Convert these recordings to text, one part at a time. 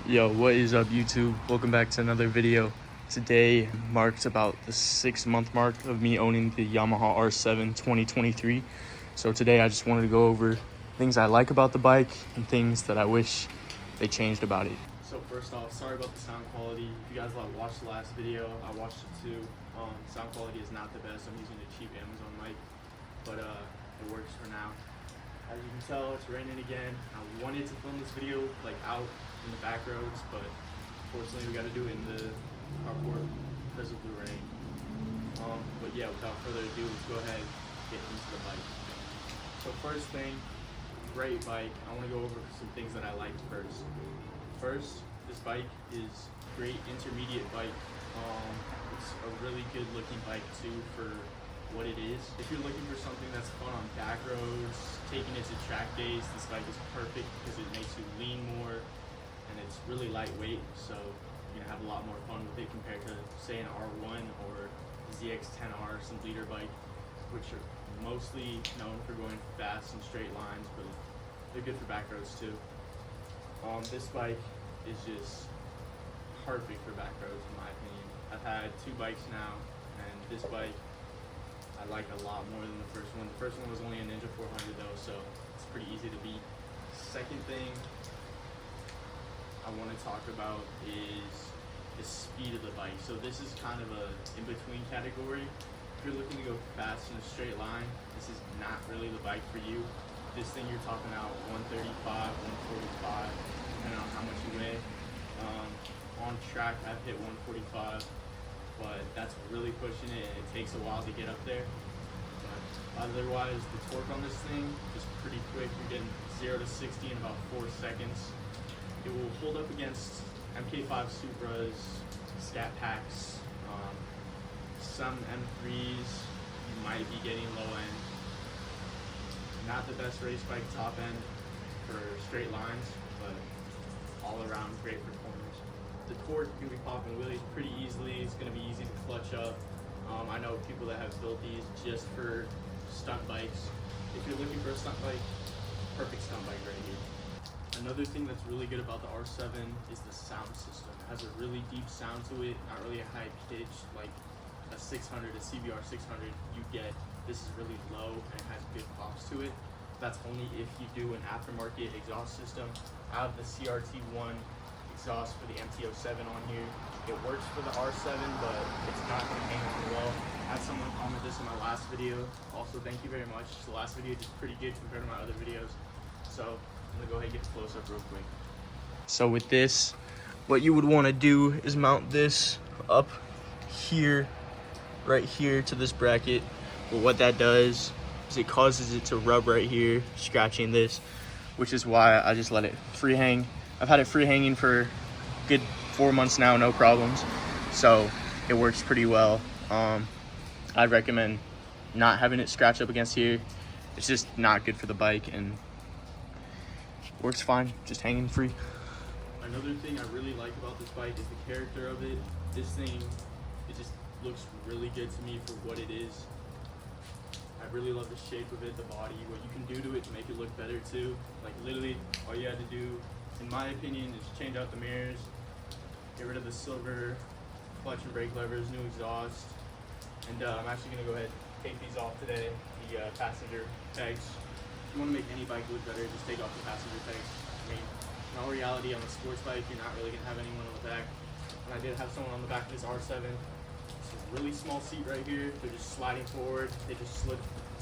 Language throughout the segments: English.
Yo, what is up, YouTube? Welcome back to another video. Today marks about the 6-month mark of me owning the Yamaha R7 2023. So today I just wanted to go over things I like about the bike and things that I wish they changed about it. So first off, sorry about the sound quality. If you guys watched the last video, I watched it too. Sound quality is not the best. I'm using a cheap Amazon mic, but it works for now. As you can tell, it's raining again. I wanted to film this video out in the back roads, but unfortunately we got to do it in the carport because of the rain. But yeah, without further ado, let's go ahead and get into the bike. So first thing, great bike. I want to go over some things that I liked first. First, this bike is a great intermediate bike. It's a really good looking bike too for what it is. If you're looking for something that's fun on back roads, taking it to track days, this bike is perfect because it makes you lean more and it's really lightweight, so you're gonna have a lot more fun with it compared to say an R1 or ZX10R, some leader bike, which are mostly known for going fast in straight lines, but they're good for back roads too. This bike is just perfect for back roads in my opinion. I've had two bikes now, and this bike I like a lot more than the first one. The first one was only a Ninja 400 though, so it's pretty easy to beat. Second thing I want to talk about is the speed of the bike. So this is kind of a in-between category. If you're looking to go fast in a straight line, this is not really the bike for you. This thing you're talking about 135, 145, depending on how much you weigh. On track, I've hit 145. But that's really pushing it, and it takes a while to get up there. But otherwise, the torque on this thing is pretty quick. You're getting 0 to 60 in about 4 seconds. It will hold up against MK5 Supras, Scat Packs, some M3s. You might be getting low end. Not the best race bike top end for straight lines, but all around great for corners. The torque, you can be popping wheelies pretty easily. It's going to be easy to clutch up. I know people that have built these just for stunt bikes. If you're looking for a stunt bike, perfect stunt bike right here. Another thing that's really good about the R7 is the sound system. It has a really deep sound to it, not really a high pitch like a 600, a CBR 600 you get. This is really low and it has good pops to it. That's only if you do an aftermarket exhaust system. I have the CRT1 exhaust for the MT-07 on here. It works for the R7, but it's not going to hang on well. I had someone comment this in my last video. Also, thank you very much. The last video did pretty good compared to my other videos. So I'm going to go ahead and get a close-up real quick. So with this, what you would want to do is mount this up here, right here to this bracket. But what that does is it causes it to rub right here, scratching this, which is why I just let it free hang. I've had it free hanging for a good 4 months now, no problems. So it works pretty well. I'd recommend not having it scratch up against here. It's just not good for the bike and works fine, just hanging free. Another thing I really like about this bike is the character of it. This thing, it just looks really good to me for what it is. I really love the shape of it, the body, what you can do to it to make it look better too. Like literally all you had to do, in my opinion, is change out the mirrors, get rid of the silver clutch and brake levers, new exhaust, and I'm actually going to go ahead and take these off today, the passenger pegs. If you want to make any bike look better, just take off the passenger pegs. I mean, in all reality, on a sports bike, you're not really going to have anyone on the back. And I did have someone on the back of this R7. It's a really small seat right here. They're just sliding forward. They just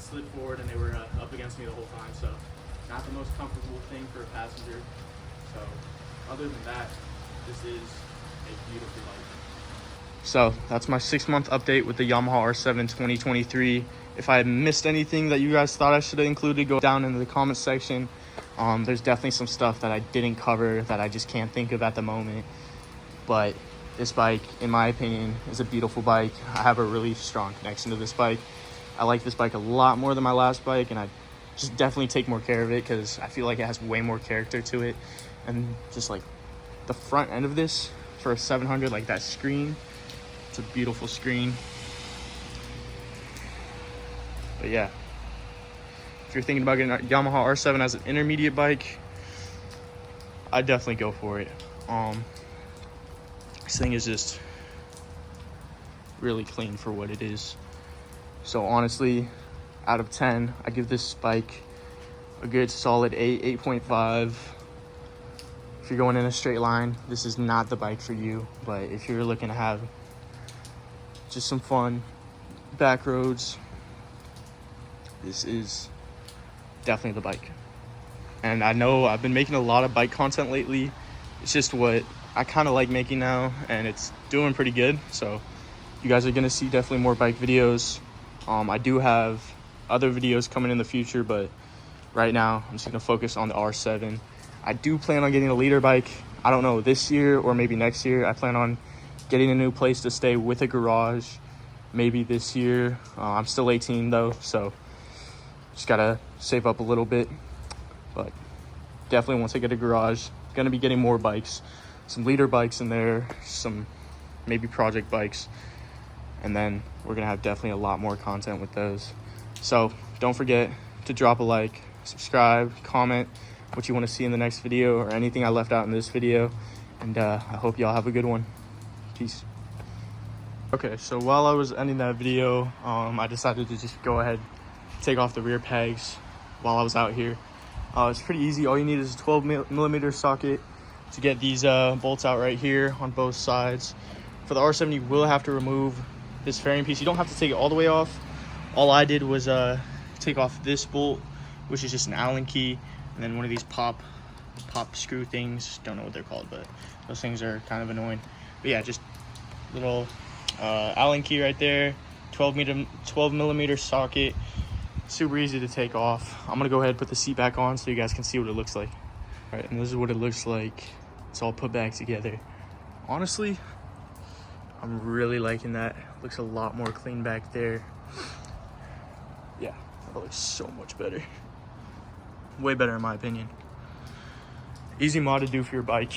slid forward, and they were up against me the whole time. So not the most comfortable thing for a passenger. So other than that, this is a beautiful bike. So that's my 6-month update with the Yamaha R7 2023. If I missed anything that you guys thought I should have included, go down in the comments section. There's definitely some stuff that I didn't cover that I just can't think of at the moment. But this bike, in my opinion, is a beautiful bike. I have a really strong connection to this bike. I like this bike a lot more than my last bike, and I just definitely take more care of it because I feel like it has way more character to it. And just like the front end of this for a 700, like that screen, it's a beautiful screen. But yeah, if you're thinking about getting a Yamaha R7 as an intermediate bike, I'd definitely go for it. This thing is just really clean for what it is. So honestly, out of 10, I give this bike a good solid 8.5. If you're going in a straight line, this is not the bike for you. But if you're looking to have just some fun back roads, this is definitely the bike. And I know I've been making a lot of bike content lately. It's just what I kind of like making now, and it's doing pretty good. So you guys are gonna see definitely more bike videos. I do have other videos coming in the future, but right now I'm just gonna focus on the R7. I do plan on getting a leader bike. I don't know, this year or maybe next year. I plan on getting a new place to stay with a garage, maybe this year. I'm still 18 though, so just gotta save up a little bit. But definitely once I get a garage, gonna be getting more bikes, some leader bikes in there, some maybe project bikes, and then we're gonna have definitely a lot more content with those. So don't forget to drop a like, subscribe, comment what you want to see in the next video or anything I left out in this video, and I hope y'all have a good one. Peace. Okay, so while I was ending that video, I decided to just go ahead, take off the rear pegs while I was out here. It's pretty easy. All you need is a 12mm socket to get these bolts out right here on both sides. For the R7, you will have to remove this fairing piece. You don't have to take it all the way off. All I did was take off this bolt, which is just an Allen key, and then one of these pop screw things. Don't know what they're called, but those things are kind of annoying. But yeah, just little Allen key right there, 12mm socket. Super easy to take off. I'm gonna go ahead and put the seat back on so you guys can see what it looks like. All right, and this is what it looks like. It's all put back together. Honestly, I'm really liking that. Looks a lot more clean back there. Yeah, that looks so much better. Way better in my opinion. Easy mod to do for your bike.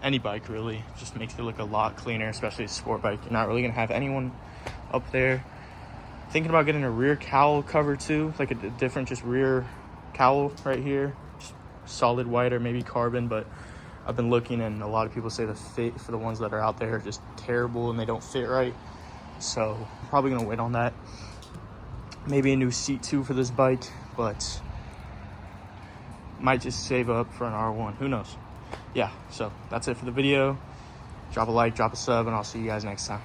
Any bike really. Just makes it look a lot cleaner, especially a sport bike. You're not really gonna have anyone up there. Thinking about getting a rear cowl cover too, like a different just rear cowl right here. Just solid white or maybe carbon, but I've been looking and a lot of people say the fit for the ones that are out there are just terrible and they don't fit right. So I'm probably gonna wait on that. Maybe a new seat too for this bike, but might just save up for an R1, who knows. Yeah, so that's it for the video. Drop a like, drop a sub, and I'll see you guys next time.